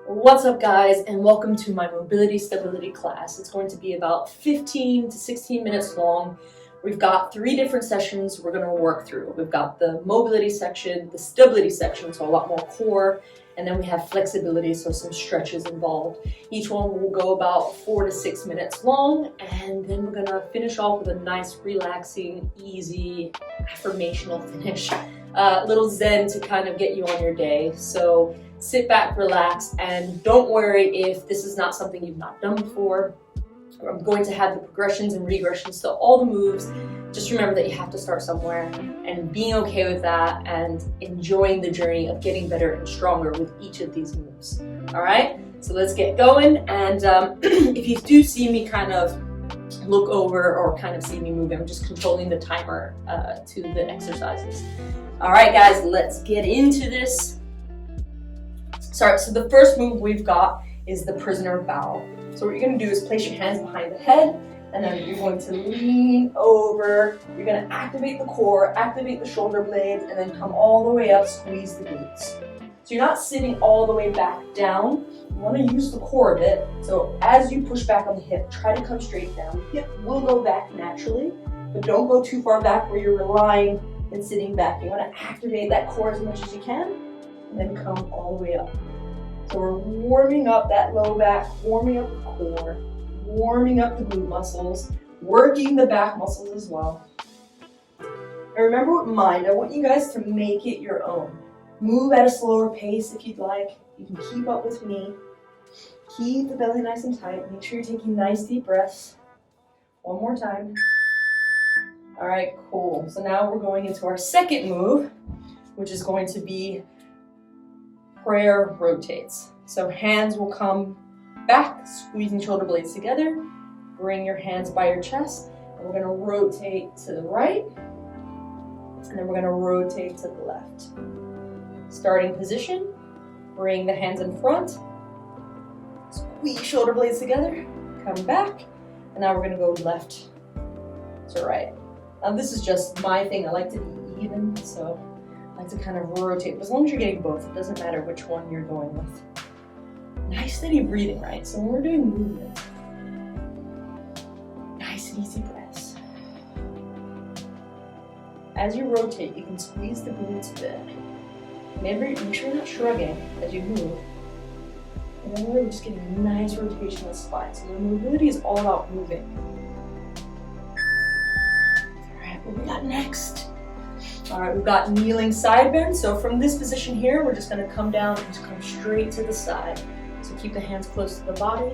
What's up, guys, and welcome to my mobility stability class. It's going to be about 15 to 16 minutes long. We've got 3 different sessions we're going to work through. We've got the mobility section, the stability section, so a lot more core, and then we have flexibility, so some stretches involved. Each one will go about 4 to 6 minutes long, and then we're going to finish off with a nice, relaxing, easy, affirmational finish. Little zen to kind of get you on your day. So sit back, relax, and don't worry if this is not something you've not done before. I'm going to have the progressions and regressions to all the moves. Just remember that you have to start somewhere, and being okay with that and enjoying the journey of getting better and stronger with each of these moves. All right, so let's get going. And if you do see me kind of look over or kind of see me moving, I'm just controlling the timer to the exercises. All right, guys, let's get into this. So the first move we've got is the prisoner bow. So what you're going to do is place your hands behind the head, and then you're going to lean over. You're going to activate the core, activate the shoulder blades, and then come all the way up, squeeze the glutes. So you're not sitting all the way back down. You want to use the core a bit. So as you push back on the hip, try to come straight down. The hip will go back naturally, but don't go too far back where you're relying and sitting back. You want to activate that core as much as you can, and then come all the way up. So we're warming up that low back, warming up the core, warming up the glute muscles, working the back muscles as well. And remember with mind, I want you guys to make it your own. Move at a slower pace if you'd like. You can keep up with me. Keep the belly nice and tight. Make sure you're taking nice deep breaths. One more time. All right, cool. So now we're going into our second move, which is going to be prayer rotates. So hands will come back, squeezing shoulder blades together. Bring your hands by your chest, and we're going to rotate to the right, and then we're going to rotate to the left. Starting position, bring the hands in front, squeeze shoulder blades together, come back, and now we're going to go left to right. Now this is just my thing. I like to be even, so I like to kind of rotate. But as long as you're getting both, it doesn't matter which one you're going with. Nice steady breathing, right? So when we're doing movement, nice and easy breaths. As you rotate, you can squeeze the glutes a bit. Make sure you're not shrugging as you move. And then we're just getting a nice rotation of the spine. So the mobility is all about moving. What we got next? All right, we've got kneeling side bend. So from this position here, we're just going to come down and just come straight to the side. So keep the hands close to the body.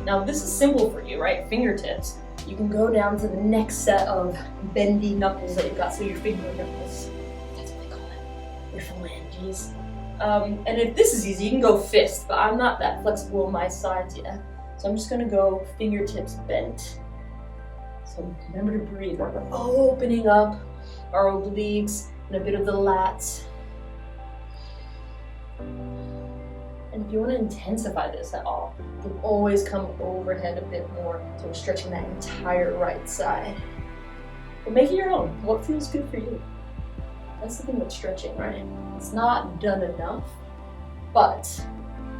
Now this is simple for you, right? Fingertips. You can go down to the next set of bendy knuckles that you've got. So your finger knuckles. That's what they call it. Your phalanges. And if this is easy, you can go fist, but I'm not that flexible on my sides yet. So I'm just going to go fingertips bent. So remember to breathe. We're opening up our obliques and a bit of the lats. And if you want to intensify this at all, you can always come overhead a bit more. So we're stretching that entire right side. But make it your own. What feels good for you? That's the thing with stretching, right? It's not done enough, but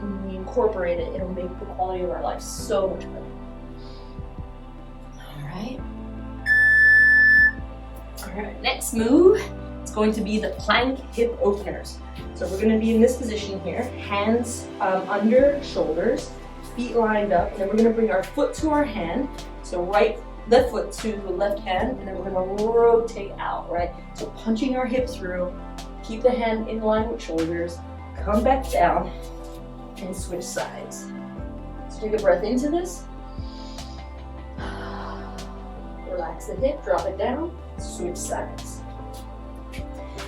when we incorporate it, it'll make the quality of our life so much better. All right, next move is going to be the plank hip openers. So we're going to be in this position here, hands under shoulders, feet lined up, and then we're going to bring our foot to our hand. So left foot to the left hand, and then we're going to rotate out, right? So punching our hip through, keep the hand in line with shoulders, come back down, and switch sides. So take a breath into this. Relax the hip, drop it down, switch sides.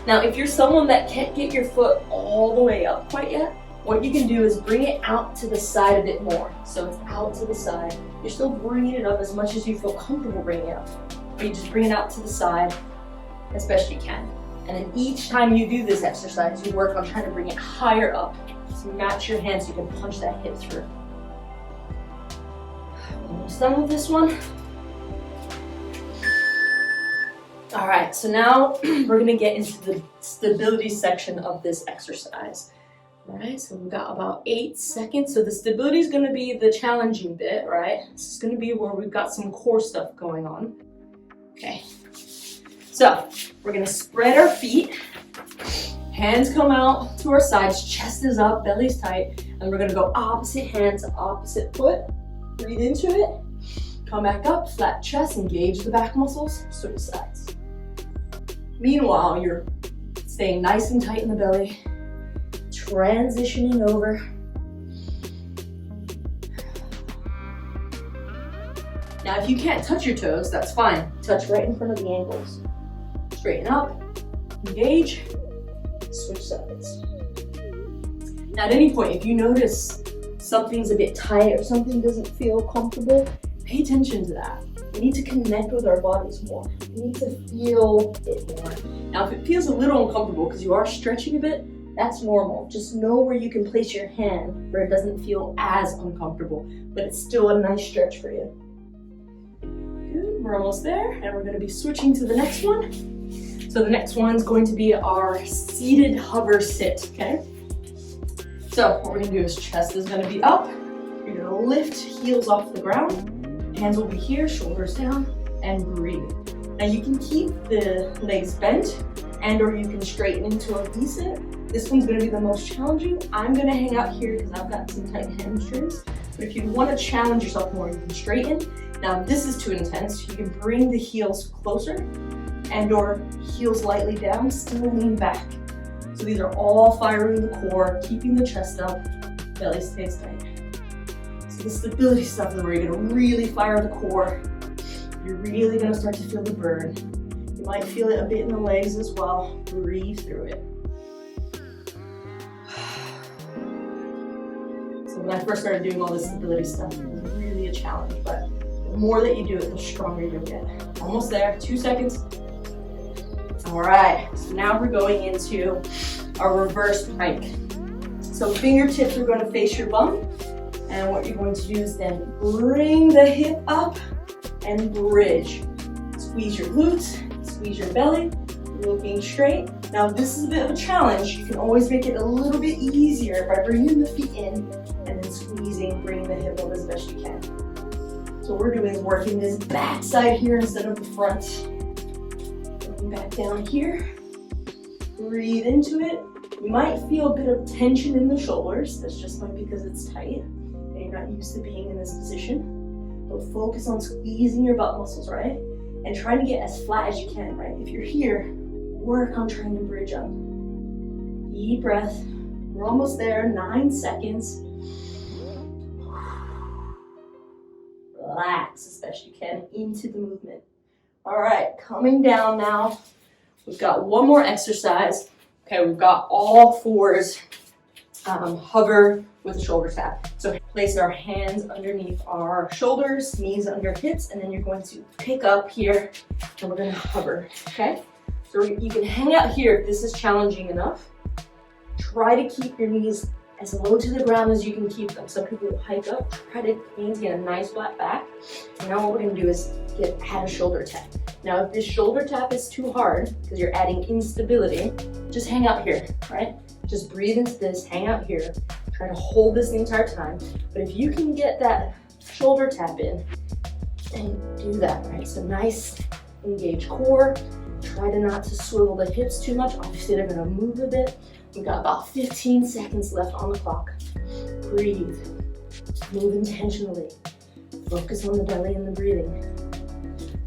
Now, if you're someone that can't get your foot all the way up quite yet, what you can do is bring it out to the side a bit more. So it's out to the side. You're still bringing it up as much as you feel comfortable bringing it up. But you just bring it out to the side as best you can. And then each time you do this exercise, you work on trying to bring it higher up. So match your hands so you can punch that hip through. Almost done with this one. All right, so now we're gonna get into the stability section of this exercise. All right, so we've got about 8 seconds. So the stability is gonna be the challenging bit, right? This is gonna be where we've got some core stuff going on. Okay, so we're gonna spread our feet. Hands come out to our sides, chest is up, belly's tight, and we're gonna go opposite hand to opposite foot. Breathe into it, come back up, flat chest, engage the back muscles, switch sides. Meanwhile, you're staying nice and tight in the belly, transitioning over. Now, if you can't touch your toes, that's fine. Touch right in front of the ankles. Straighten up, engage, switch sides. Now, at any point, if you notice something's a bit tight or something doesn't feel comfortable, pay attention to that. We need to connect with our bodies more. We need to feel it more. Now, if it feels a little uncomfortable because you are stretching a bit, that's normal. Just know where you can place your hand where it doesn't feel as uncomfortable, but it's still a nice stretch for you. Good, we're almost there, and we're gonna be switching to the next one. So the next one's going to be our seated hover sit, okay? So what we're gonna do is chest is gonna be up. You're gonna lift heels off the ground. Hands will be here, shoulders down, and breathe. Now you can keep the legs bent and or you can straighten into a V-sit. This one's gonna be the most challenging. I'm gonna hang out here because I've got some tight hamstrings. But if you wanna challenge yourself more, you can straighten. Now if this is too intense, you can bring the heels closer and or heels lightly down, still lean back. So these are all firing the core, keeping the chest up, belly stays tight. So the stability stuff is where you're gonna really fire the core. You're really gonna start to feel the burn. You might feel it a bit in the legs as well. Breathe through it. So when I first started doing all this stability stuff, it was really a challenge, but the more that you do it, the stronger you'll get. Almost there, 2 seconds. All right, so now we're going into our reverse plank. So fingertips are going to face your bum, and what you're going to do is then bring the hip up and bridge. Squeeze your glutes, squeeze your belly, looking straight. Now this is a bit of a challenge. You can always make it a little bit easier by bringing the feet in and then squeezing, bringing the hip up as best you can. So what we're doing is working this back side here instead of the front. Back down here, breathe into it. You might feel a bit of tension in the shoulders. That's just like because it's tight and you're not used to being in this position. But focus on squeezing your butt muscles, right? And trying to get as flat as you can, right? If you're here, work on trying to bridge up. Deep breath. We're almost there, 9 seconds. Relax as best you can into the movement. All right, coming down now. We've got one more exercise. Okay, we've got all fours hover with a shoulder tap. So place our hands underneath our shoulders, knees under hips, and then you're going to pick up here and we're gonna hover, okay? So you can hang out here if this is challenging enough. Try to keep your knees as low to the ground as you can keep them. Some people will hike up, try to maintain a nice flat back. And now what we're gonna do is add a shoulder tap. Now if this shoulder tap is too hard, because you're adding instability, just hang out here, right? Just breathe into this, hang out here. Try to hold this the entire time. But if you can get that shoulder tap in, and do that, right? So nice, engage core. Try to not to swivel the hips too much. Obviously they're gonna move a bit. We've got about 15 seconds left on the clock. Breathe, move intentionally. Focus on the belly and the breathing.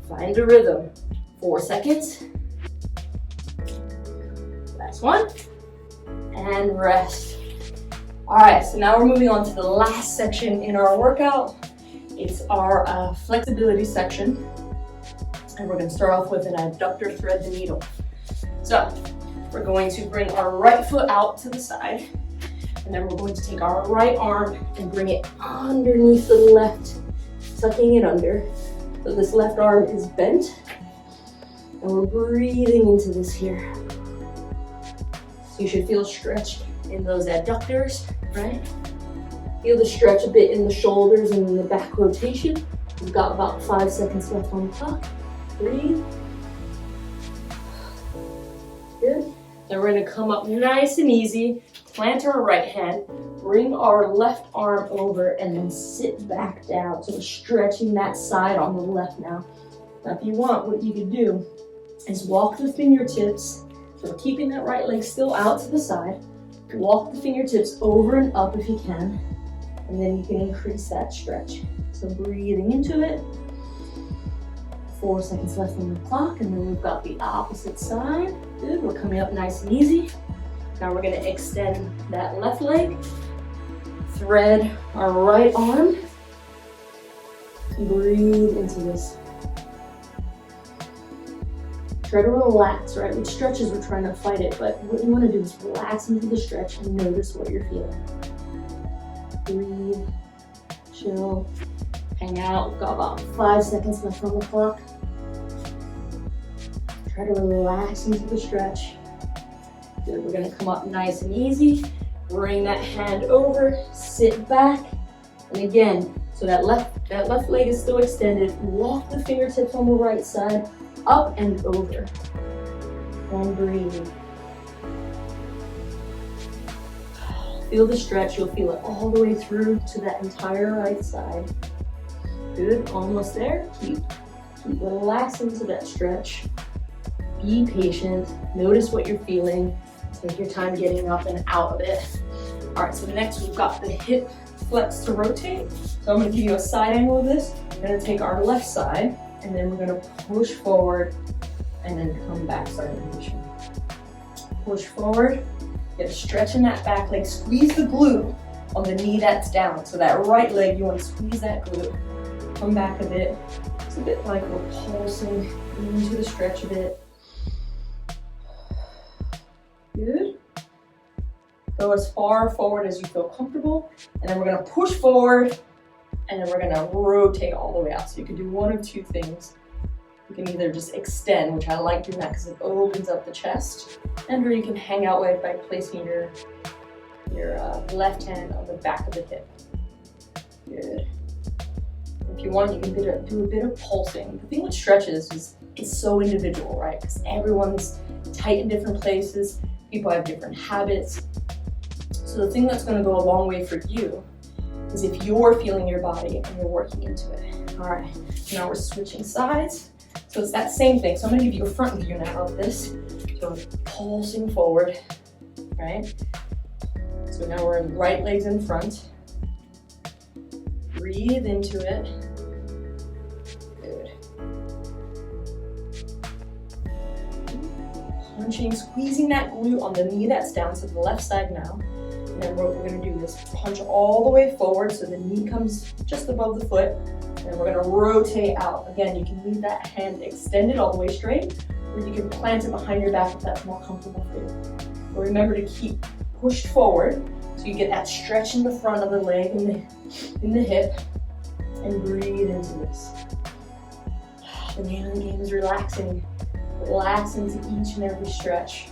Find a rhythm. 4 seconds. Last one. And rest. All right, so now we're moving on to the last section in our workout. It's our flexibility section. And we're gonna start off with an adductor thread the needle. So we're going to bring our right foot out to the side. And then we're going to take our right arm and bring it underneath the left, tucking it under. So this left arm is bent. And we're breathing into this here. So you should feel stretch in those adductors, right? Feel the stretch a bit in the shoulders and in the back rotation. We've got about 5 seconds left on the clock. Breathe. Good. Then we're gonna come up nice and easy, plant our right hand, bring our left arm over, and then sit back down. So we're stretching that side on the left now. Now if you want, what you can do is walk the fingertips, so keeping that right leg still out to the side. Walk the fingertips over and up if you can, and then you can increase that stretch. So breathing into it. 4 seconds left on the clock, and then we've got the opposite side. Good, we're coming up nice and easy. Now we're gonna extend that left leg, thread our right arm, breathe into this. Try to relax, right? With stretches, we're trying to fight it, but what you wanna do is relax into the stretch and notice what you're feeling. Breathe, chill, hang out. We've got about 5 seconds left on the clock. Try to relax into the stretch. Good, we're gonna come up nice and easy. Bring that hand over, sit back. And again, so that left leg is still extended. Walk the fingertips on the right side, up and over. And breathe. Feel the stretch, you'll feel it all the way through to that entire right side. Good, almost there. Keep relaxing to that stretch. Be patient, notice what you're feeling. Take your time getting up and out of it. All right, so next we've got the hip flex to rotate. So I'm gonna give you a side angle of this. We're gonna take our left side, and then we're gonna push forward, and then come back, starting position. Push forward, get a stretch in that back leg, squeeze the glute on the knee that's down. So that right leg, you wanna squeeze that glute. Come back a bit. It's a bit like we're pulsing into the stretch a bit. Good. Go as far forward as you feel comfortable, and then we're gonna push forward, and then we're gonna rotate all the way out. So you can do one of two things. You can either just extend, which I like doing that because it opens up the chest, and or you can hang out with by placing your left hand on the back of the hip. Good. If you want, you can do a bit of pulsing. The thing with stretches is it's so individual, right? Because everyone's tight in different places. People have different habits. So the thing that's going to go a long way for you is if you're feeling your body and you're working into it. All right, now we're switching sides. So it's that same thing. So I'm going to give you a front view now of this. So pulsing forward, right? So now we're in right legs in front. Breathe into it. Good. Punching, squeezing that glute on the knee that's down, so the left side now. And then what we're gonna do is punch all the way forward so the knee comes just above the foot. And we're gonna rotate out. Again, you can leave that hand extended all the way straight, or you can plant it behind your back if that's more comfortable for you. But remember to keep pushed forward so you get that stretch in the front of the leg and in the hip, and breathe into this. The name of the game is relaxing. Relax into each and every stretch.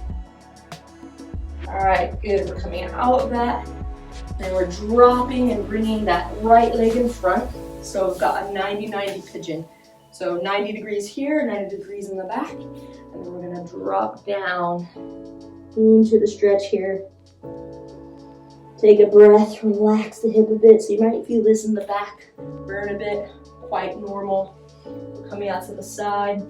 All right, good. We're coming out of that. Then we're dropping and bringing that right leg in front. So we've got a 90-90 pigeon. So 90 degrees here, 90 degrees in the back. And then we're gonna drop down into the stretch here. Take a breath, relax the hip a bit. So you might feel this in the back, burn a bit, quite normal. We're coming out to the side.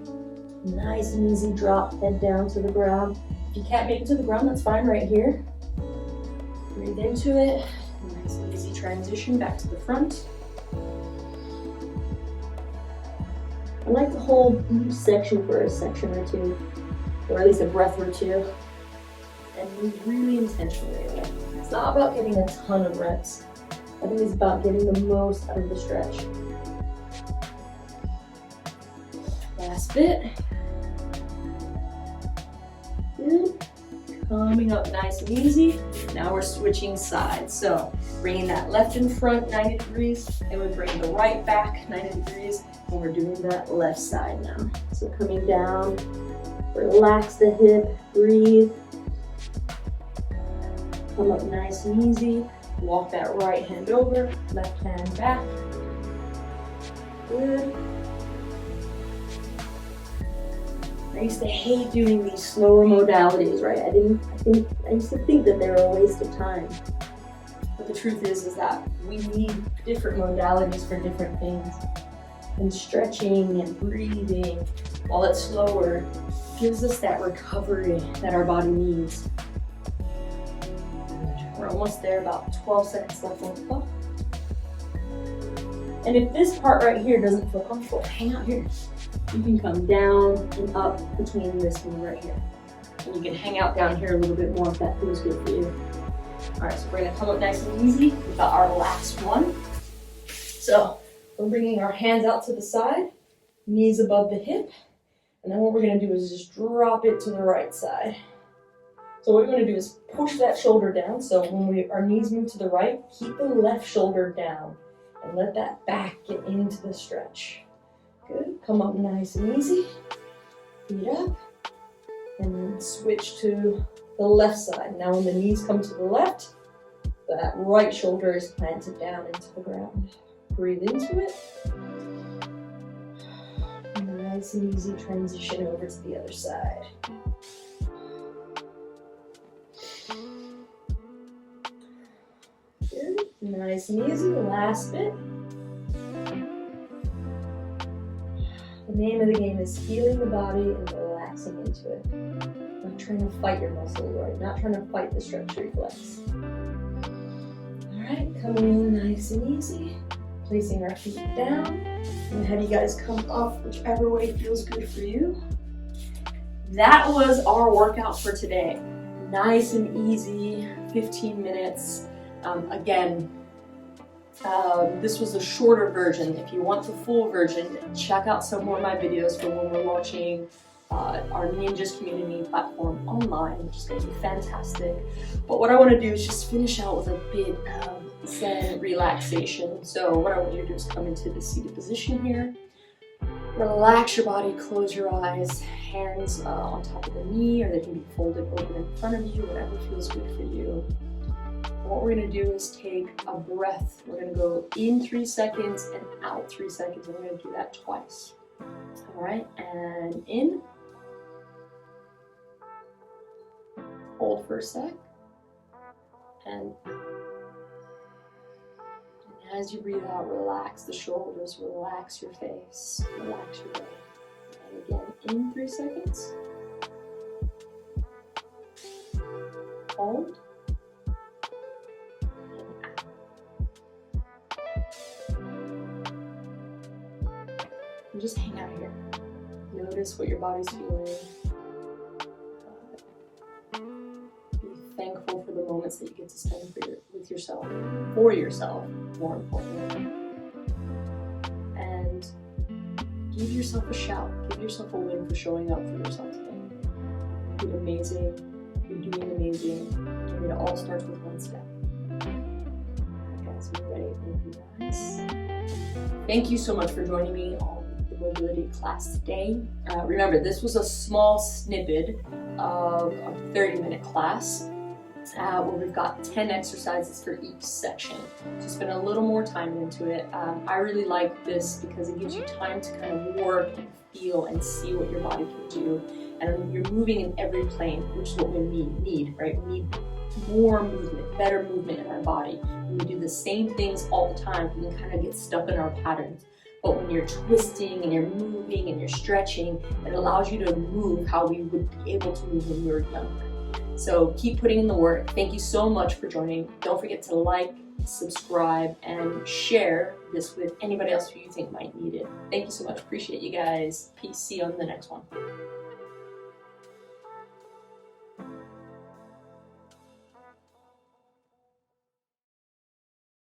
Nice and easy drop, head down to the ground. If you can't make it to the ground, that's fine right here. Breathe into it. Nice and easy transition back to the front. I like to hold each section for a section or two, or at least a breath or two, and move really intentionally. It's not about getting a ton of reps. I think it's about getting the most out of the stretch. Last bit. Good. Coming up nice and easy. Now we're switching sides. So bringing that left in front 90 degrees, and we bring the right back 90 degrees, and we're doing that left side now. So coming down, relax the hip, breathe. Come up nice and easy. Walk that right hand over, left hand back. Good. I used to hate doing these slower modalities, right? I used to think that they were a waste of time. But the truth is that we need different modalities for different things. And stretching and breathing, while it's slower, gives us that recovery that our body needs. We're almost there, about 12 seconds left on the clock. And if this part right here doesn't feel comfortable, hang out here. You can come down and up between this one right here. And you can hang out down here a little bit more if that feels good for you. All right, so we're gonna come up nice and easy. We've got our last one. So we're bringing our hands out to the side, knees above the hip. And then what we're gonna do is just drop it to the right side. So what we're gonna do is push that shoulder down. So when our knees move to the right, keep the left shoulder down and let that back get into the stretch. Good, come up nice and easy. Feet up, and then switch to the left side. Now when the knees come to the left, that right shoulder is planted down into the ground. Breathe into it. Nice and easy transition over to the other side. Good, nice and easy, last bit. The name of the game is healing the body and relaxing into it. Not trying to fight your muscles, right? Not trying to fight the stretch reflex. All right, coming in nice and easy. Placing our feet down. And have you guys come up whichever way feels good for you. That was our workout for today. Nice and easy, 15 minutes. Again, this was a shorter version. If you want the full version, check out some more of my videos for when we're launching our Ninjas community platform online, which is going to be fantastic. But what I want to do is just finish out with a bit of Zen relaxation. So what I want you to do is come into the seated position here. Relax your body, close your eyes, hands on top of the knee, or they can be folded open in front of you, whatever feels good for you. What we're going to do is take a breath. We're going to go in 3 seconds and out 3 seconds, and we're going to do that twice. All right, and in. Hold for a sec. And as you breathe out, relax the shoulders, relax your face, relax your belly. And again, in 3 seconds. Hold. And just hang out here. Notice what your body's feeling. Be thankful for the moments that you get to spend with yourself, for yourself, more importantly. And give yourself a shout. Give yourself a win for showing up for yourself today. You did amazing. You're doing amazing. And it all starts with one step. Guys, you ready? Thank you guys. Thank you so much for joining me on the mobility class today. Remember, this was a small snippet of a 30-minute class where we've got 10 exercises for each section. So spend a little more time into it. I really like this because it gives you time to kind of work and feel and see what your body can do. And you're moving in every plane, which is what we need, right? We need more movement, better movement in our body. When we do the same things all the time, we can kind of get stuck in our patterns. But when you're twisting and you're moving and you're stretching, it allows you to move how we would be able to move when we were younger. So keep putting in the work. Thank you so much for joining. Don't forget to like, subscribe, and share this with anybody else who you think might need it. Thank you so much. Appreciate you guys. Peace. See you on the next one.